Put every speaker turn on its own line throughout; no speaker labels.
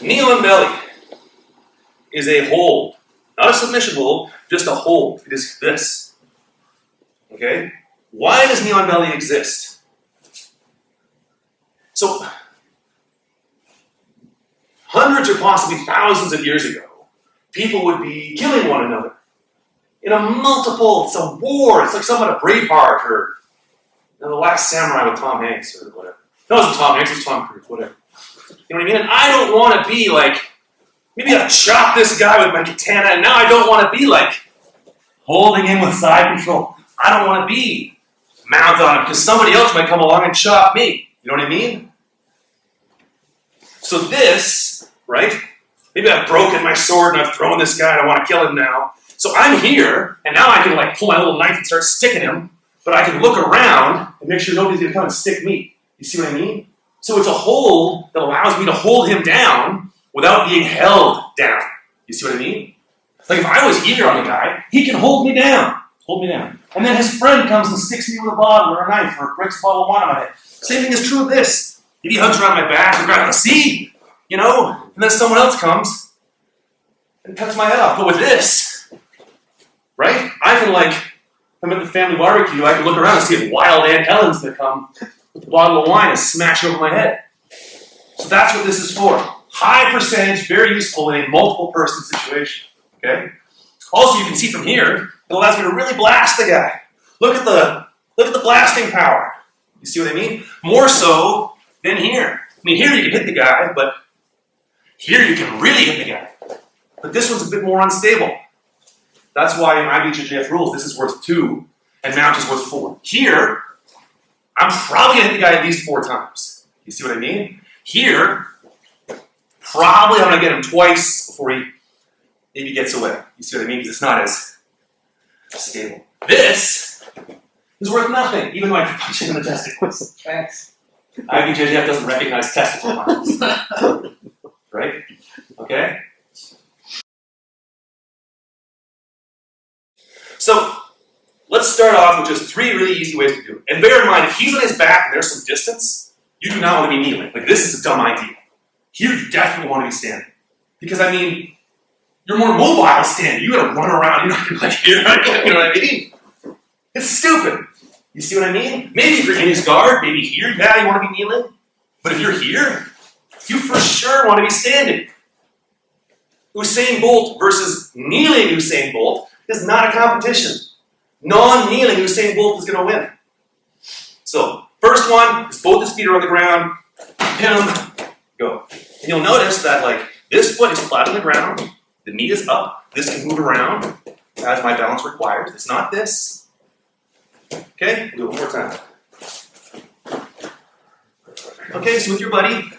Knee on belly is a hold. Not a submission hold, just a hold. It is this. Okay? Why does knee on belly exist? So, hundreds or possibly thousands of years ago, people would be killing one another. It's a war. It's like somewhat a Braveheart or The Last Samurai with Tom Hanks or whatever. No, it wasn't Tom Hanks, it was Tom Cruise, whatever. You know what I mean? And I don't want to be like, maybe I've chopped this guy with my katana, and now I don't want to be like holding him with side control. I don't want to be mounted on him because somebody else might come along and chop me. You know what I mean? So this, right? Maybe I've broken my sword and I've thrown this guy and I want to kill him now. So I'm here, and now I can like pull my little knife and start sticking him, but I can look around and make sure nobody's going to come and stick me. You see what I mean? So it's a hold that allows me to hold him down without being held down. You see what I mean? Like if I was here on the guy, he can hold me down. Hold me down. And then his friend comes and sticks me with a bottle or a knife or breaks a bottle of wine on my head. Same thing is true of this. If he hugs around my back and grabs the see, you know, and then someone else comes and cuts my head off. But with this, right? I can like, I'm at the family barbecue, I can look around and see if wild Aunt Helen's gonna come with a bottle of wine and smash over my head. So that's what this is for. High percentage, very useful in a multiple person situation. Okay? Also, you can see from here, it allows me to really blast the guy. Look at the blasting power. You see what I mean? More so than here. I mean, here you can hit the guy, but here you can really hit the guy. But this one's a bit more unstable. That's why in IBJJF rules, this is worth 2, and mount is worth 4. Here, I'm probably going to hit the guy at least 4 times. You see what I mean? Here, probably I'm going to get him twice before he maybe gets away. You see what I mean? Because it's not as stable. This is worth nothing, even though I can punch him in the testicles.
Thanks.
IBJJF doesn't recognize testicle punches. Right? Okay? So, let's start off with just 3 really easy ways to do it. And bear in mind, if he's on his back and there's some distance, you do not want to be kneeling. Like, this is a dumb idea. Here, you definitely want to be standing. Because, I mean, you're more mobile standing. You gotta run around. You're not gonna like, you know what I mean? It's stupid. You see what I mean? Maybe if you're in his guard, maybe here, yeah, you want to be kneeling. But if you're here, you for sure want to be standing. Usain Bolt versus kneeling Usain Bolt is not a competition. Non-kneeling Usain Bolt is going to win. So, first one is both his feet are on the ground. Pin him, go. And you'll notice that like this foot is flat on the ground, the knee is up, this can move around as my balance requires. It's not this. Okay, do it one more time. Okay, so with your buddy,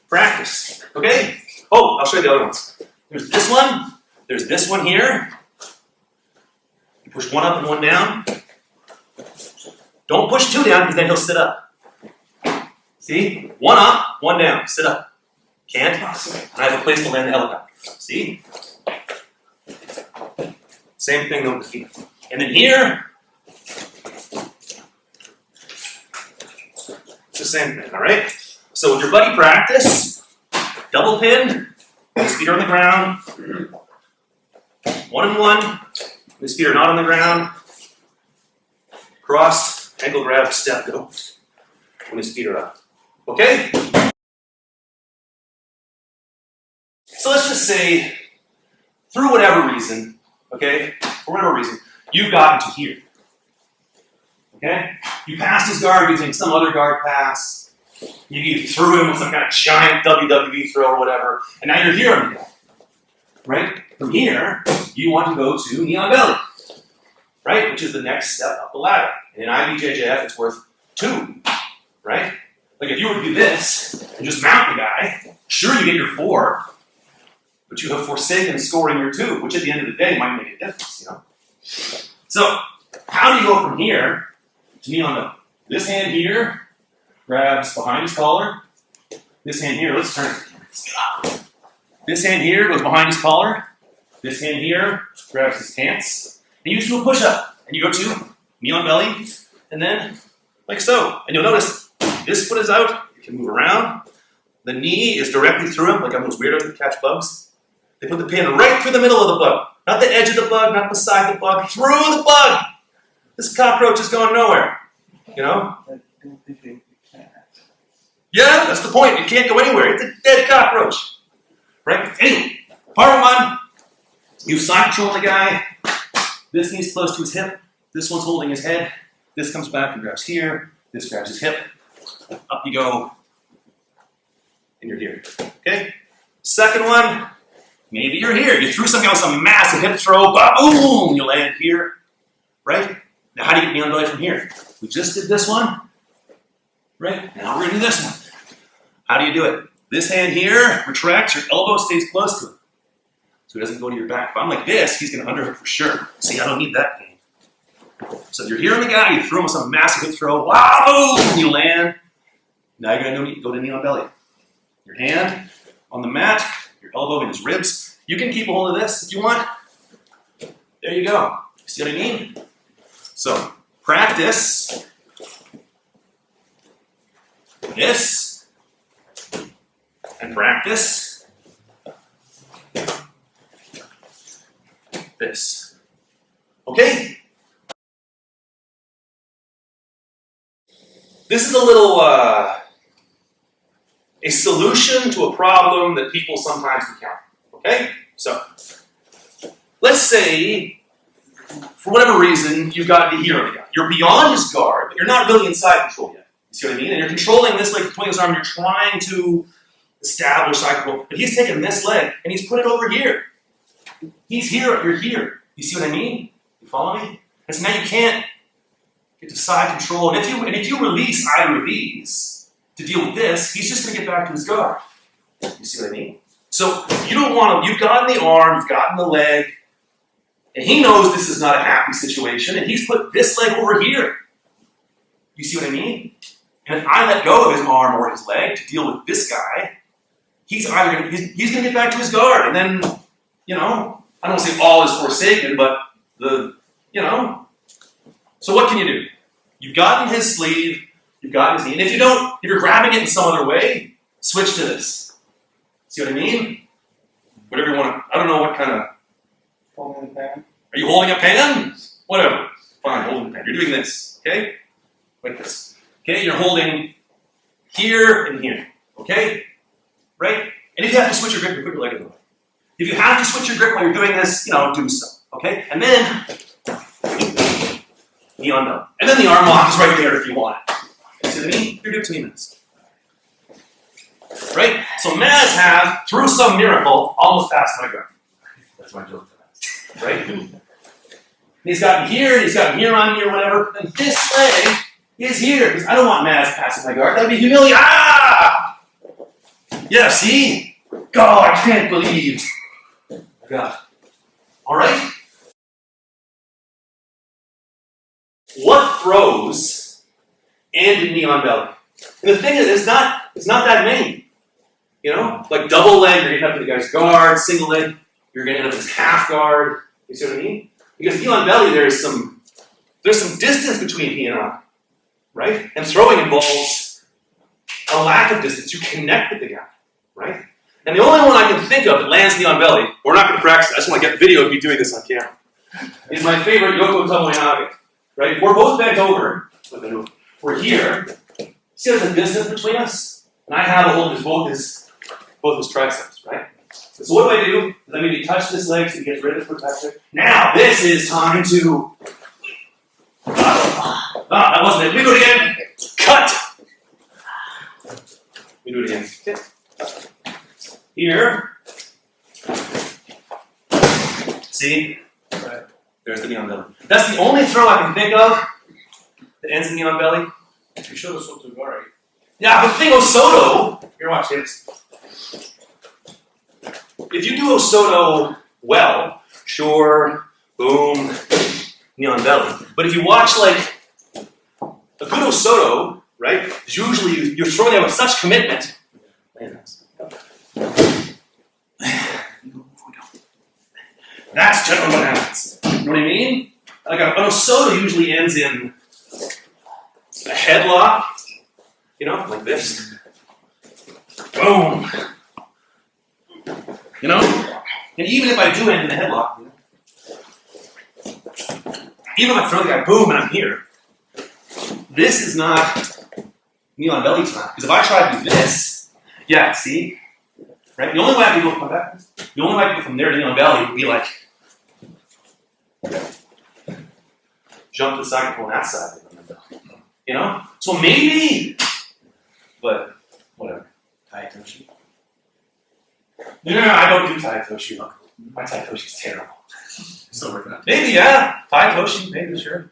practice. Okay? Oh, I'll show you the other ones. There's this one here. You push one up and one down. Don't push 2 down because then he'll sit up. See? 1 up, 1 down. Sit up. Can't? I have a place to land the helicopter. See? Same thing though with the feet. And then here, it's the same thing, alright? So with your buddy practice, double pin, his feet are on the ground, 1 and 1, his feet are not on the ground, cross, ankle grab, step, go, when his feet are up. Okay? So let's just say, through whatever reason, okay, for whatever reason, you've gotten to here. Okay? You passed his guard using some other guard pass. Maybe you threw him with some kind of giant WWE throw or whatever, and now you're here on the guy. Right? From here, you want to go to knee on belly. Right? Which is the next step up the ladder. And in IBJJF, it's worth 2. Right? Like if you were to do this and just mount the guy, sure you get your 4, but you have forsaken scoring your 2, which at the end of the day might make a difference, you know? So, how do you go from here to knee on belly? This hand here grabs behind his collar. This hand here, let's turn it. This hand here goes behind his collar. This hand here grabs his pants. And you just do a push-up. And you go to knee on belly, and then like so. And you'll notice this This foot is out, you can move around. The knee is directly through him, like on those weirdos that catch bugs. They put the pin right through the middle of the bug. Not the edge of the bug, not beside the bug, through the bug. This cockroach is going nowhere. You know? Yeah, that's the point. It can't go anywhere. It's a dead cockroach. Right? Anyway, part one, you side control the guy. This knee's close to his hip. This one's holding his head. This comes back and grabs here. This grabs his hip. Up you go. And you're here. Okay? Second one, maybe you're here. You threw something else, a massive hip throw. Boom! You land here. Right? Now, how do you get knee on belly from here? We just did this one. Right? Now we're going to do this one. How do you do it? This hand here retracts. Your elbow stays close to it. So it doesn't go to your back. If I'm like this, he's going to underhook for sure. See, I don't need that pain. So you're here on the guy. You throw him with some massive hip throw. Wow! Boom! You land. Now you're going to go to knee on belly. Your hand on the mat, your elbow in his ribs. You can keep a hold of this if you want. There you go. See what I mean? So, practice this and practice this. Okay? This is a little a solution to a problem that people sometimes encounter. Okay? So, let's say, for whatever reason, you've got to be here on the guy. You're beyond his guard, but you're not really inside control yet. You see what I mean? And you're controlling this leg between his arm, and you're trying to establish side control. But he's taken this leg, and he's put it over here. He's here, you're here. You see what I mean? You follow me? And so now you can't get to side control. And if you release either of these to deal with this, he's just going to get back to his guard. You see what I mean? So you don't want to, you've gotten the arm, you've gotten the leg, and he knows this is not a happy situation, and he's put this leg over here. You see what I mean? And if I let go of his arm or his leg to deal with this guy, he's going to get back to his guard, and then, you know, I don't want to say all is forsaken, but so what can you do? You've gotten his sleeve, you've gotten his knee, and if you're grabbing it in some other way, switch to this. See what I mean? Whatever you want to, I don't know what kind of,
Holding the pan.
are you holding a pan? Whatever. Fine, holding the pan. You're doing this, okay? Like this. Okay, you're holding here and here, okay? Right? And if you have to switch your grip, you put your leg in the way. If you have to switch your grip while you're doing this, do so, okay? And then, knee on down. And then the arm lock is right there if you want it. See what I mean? You're doing 2 minutes. Right? So Maz has, through some miracle, almost passed my guard. That's my joke. Right? And he's gotten here on me or whatever, and this leg is here. Because I don't want Maz passing my guard. That'd be humiliating. Ah! Yeah, see? God, I can't believe. God. Alright? What throws end in knee on belly? And the thing is, it's not that many. Like double leg, you're gonna end up in the guy's guard, single leg, you're gonna end up in his half guard. You see what I mean? Because knee on belly, there's some distance between he and I, right? And throwing involves a lack of distance. You connect with the guy, right? And the only one I can think of that lands knee on belly, we're not going to practice, I just want to get video of me doing this on camera, is my favorite Yoko Tomoyage, right? We're both bent over, we're here. See there's a distance between us? And I have a hold of both his triceps, right? So what do? Let me touch this leg so he gets rid of the protector. Now, this is time to... that wasn't it. We do it again. Cut! We do it again. Okay. Here. See? Right. There's the knee on belly. That's the only throw I can think of that ends in knee on belly.
You showed us what to go, right?
Yeah, but the thing Osoto, here, watch this. If you do Osoto well, sure, boom, knee on belly. But if you watch like a good Osoto, right, usually you're throwing out with such commitment. That's generally what happens. You know what I mean? Like an Osoto usually ends in a headlock, You know, like this. Boom. You know? And even if I do end in the headlock, you know, even if I throw the guy, boom, and I'm here, this is not knee on belly time. Because if I try to do this, yeah, see? Right? The only way I can go from that, the only way I can go from there to knee on belly would be like, jump to the side and pull on that side. You know? So maybe, but whatever.
Tai Toshi.
No, I don't do Tai Toshi. Look, my Tai Toshi's terrible.
Still working on it.
Maybe, yeah. Tai Toshi, maybe, sure.